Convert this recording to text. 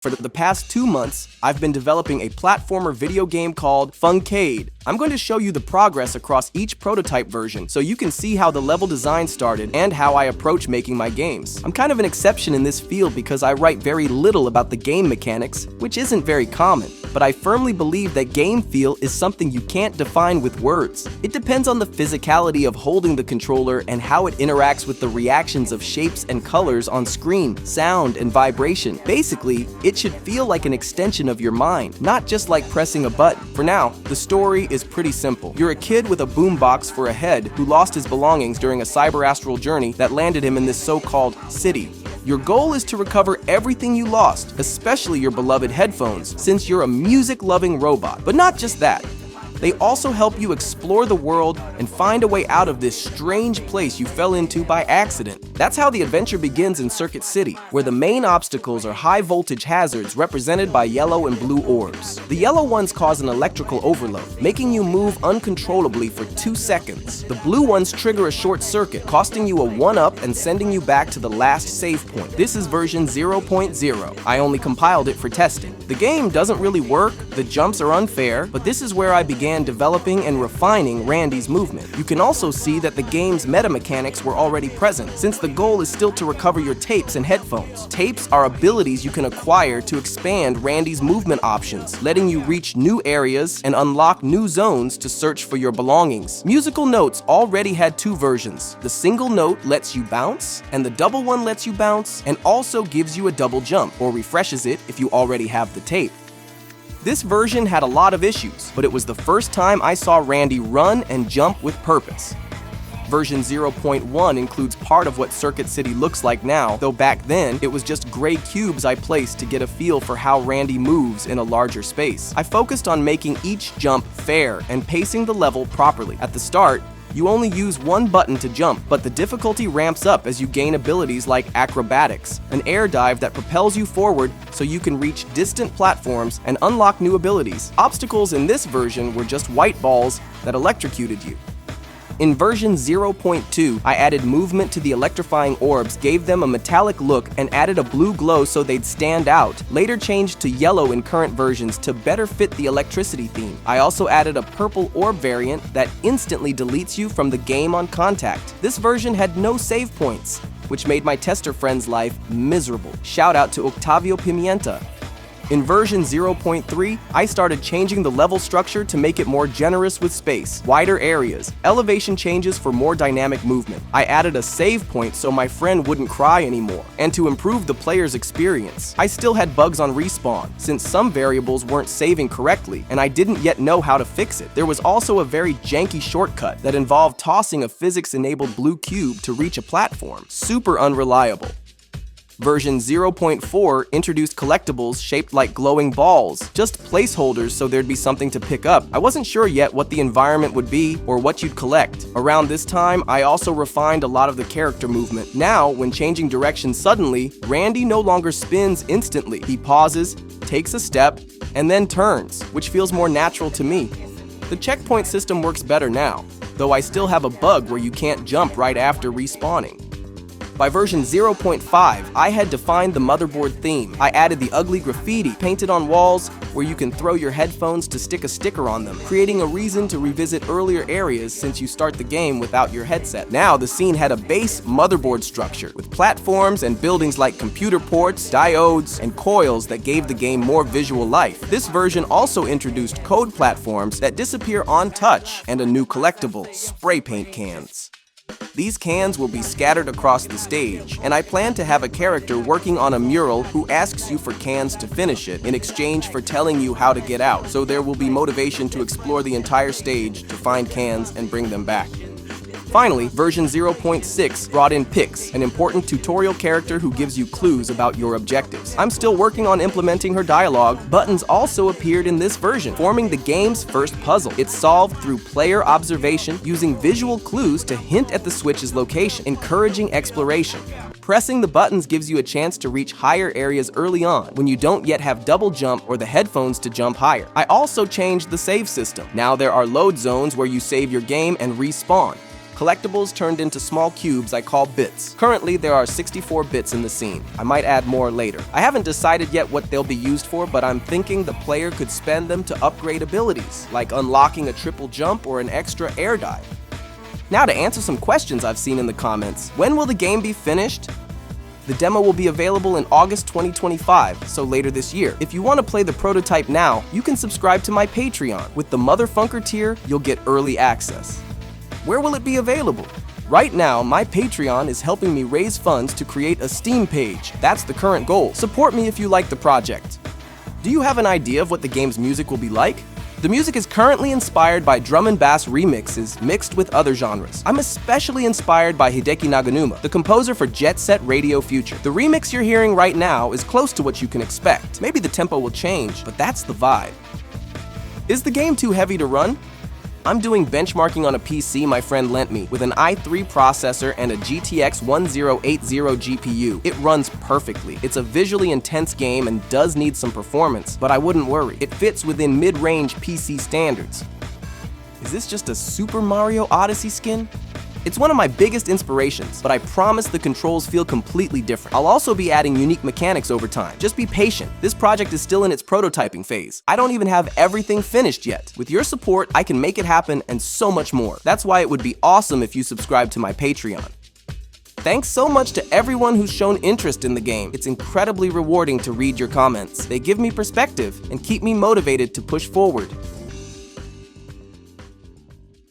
For the past 2 months, I've been developing a platformer video game called Funkade. I'm going to show you the progress across each prototype version so you can see how the level design started and how I approach making my games. I'm kind of an exception in this field because I write very little about the game mechanics, which isn't very common, but I firmly believe that game feel is something you can't define with words. It depends on the physicality of holding the controller and how it interacts with the reactions of shapes and colors on screen, sound, and vibration. Basically, it should feel like an extension of your mind, not just like pressing a button. For now, the story is pretty simple. You're a kid with a boombox for a head who lost his belongings during a cyber-astral journey that landed him in this so-called city. Your goal is to recover everything you lost, especially your beloved headphones, since you're a music-loving robot. But not just that. They also help you explore the world and find a way out of this strange place you fell into by accident. That's how the adventure begins in Circuit City, where the main obstacles are high-voltage hazards represented by yellow and blue orbs. The yellow ones cause an electrical overload, making you move uncontrollably for 2 seconds. The blue ones trigger a short circuit, costing you a 1-up and sending you back to the last save point. This is version 0.0. I only compiled it for testing. The game doesn't really work, the jumps are unfair, but this is where I began developing and refining Randy's movement. You can also see that the game's meta mechanics were already present, since the goal is still to recover your tapes and headphones. Tapes are abilities you can acquire to expand Randy's movement options, letting you reach new areas and unlock new zones to search for your belongings. Musical notes already had 2 versions. The single note lets you bounce, and the double one lets you bounce and also gives you a double jump, or refreshes it if you already have the tape. This version had a lot of issues, but it was the first time I saw Randy run and jump with purpose. Version 0.1 includes part of what Circuit City looks like now, though back then, it was just gray cubes I placed to get a feel for how Randy moves in a larger space. I focused on making each jump fair and pacing the level properly. At the start, you only use 1 button to jump, but the difficulty ramps up as you gain abilities like acrobatics, an air dive that propels you forward so you can reach distant platforms and unlock new abilities. Obstacles in this version were just white balls that electrocuted you. In version 0.2, I added movement to the electrifying orbs, gave them a metallic look, and added a blue glow so they'd stand out. Later changed to yellow in current versions to better fit the electricity theme. I also added a purple orb variant that instantly deletes you from the game on contact. This version had no save points, which made my tester friend's life miserable. Shout out to Octavio Pimienta. In version 0.3, I started changing the level structure to make it more generous with space, wider areas, elevation changes for more dynamic movement. I added a save point so my friend wouldn't cry anymore, and to improve the player's experience. I still had bugs on respawn, since some variables weren't saving correctly, and I didn't yet know how to fix it. There was also a very janky shortcut that involved tossing a physics-enabled blue cube to reach a platform. Super unreliable. Version 0.4 introduced collectibles shaped like glowing balls, just placeholders so there'd be something to pick up. I wasn't sure yet what the environment would be or what you'd collect. Around this time, I also refined a lot of the character movement. Now, when changing direction suddenly, Randy no longer spins instantly. He pauses, takes a step, and then turns, which feels more natural to me. The checkpoint system works better now, though I still have a bug where you can't jump right after respawning. By version 0.5, I had defined the motherboard theme. I added the ugly graffiti painted on walls where you can throw your headphones to stick a sticker on them, creating a reason to revisit earlier areas since you start the game without your headset. Now, the scene had a base motherboard structure with platforms and buildings like computer ports, diodes, and coils that gave the game more visual life. This version also introduced code platforms that disappear on touch and a new collectible, spray paint cans. These cans will be scattered across the stage, and I plan to have a character working on a mural who asks you for cans to finish it in exchange for telling you how to get out, so there will be motivation to explore the entire stage to find cans and bring them back. Finally, version 0.6 brought in Pix, an important tutorial character who gives you clues about your objectives. I'm still working on implementing her dialogue. Buttons also appeared in this version, forming the game's first puzzle. It's solved through player observation, using visual clues to hint at the switch's location, encouraging exploration. Pressing the buttons gives you a chance to reach higher areas early on when you don't yet have double jump or the headphones to jump higher. I also changed the save system. Now there are load zones where you save your game and respawn. collectibles turned into small cubes I call bits. Currently, there are 64 bits in the scene. I might add more later. I haven't decided yet what they'll be used for, but I'm thinking the player could spend them to upgrade abilities, like unlocking a triple jump or an extra air dive. Now to answer some questions I've seen in the comments. When will the game be finished? The demo will be available in August 2025, so later this year. If you want to play the prototype now, you can subscribe to my Patreon. With the Motherfunker tier, you'll get early access. Where will it be available? Right now, my Patreon is helping me raise funds to create a Steam page. That's the current goal. Support me if you like the project. Do you have an idea of what the game's music will be like? The music is currently inspired by drum and bass remixes mixed with other genres. I'm especially inspired by Hideki Naganuma, the composer for Jet Set Radio Future. The remix you're hearing right now is close to what you can expect. Maybe the tempo will change, but that's the vibe. Is the game too heavy to run? I'm doing benchmarking on a PC my friend lent me with an i3 processor and a GTX 1080 GPU. It runs perfectly. It's a visually intense game and does need some performance, but I wouldn't worry. It fits within mid-range PC standards. Is this just a Super Mario Odyssey skin? It's one of my biggest inspirations, but I promise the controls feel completely different. I'll also be adding unique mechanics over time. Just be patient. This project is still in its prototyping phase. I don't even have everything finished yet. With your support, I can make it happen and so much more. That's why it would be awesome if you subscribe to my Patreon. Thanks so much to everyone who's shown interest in the game. It's incredibly rewarding to read your comments. They give me perspective and keep me motivated to push forward.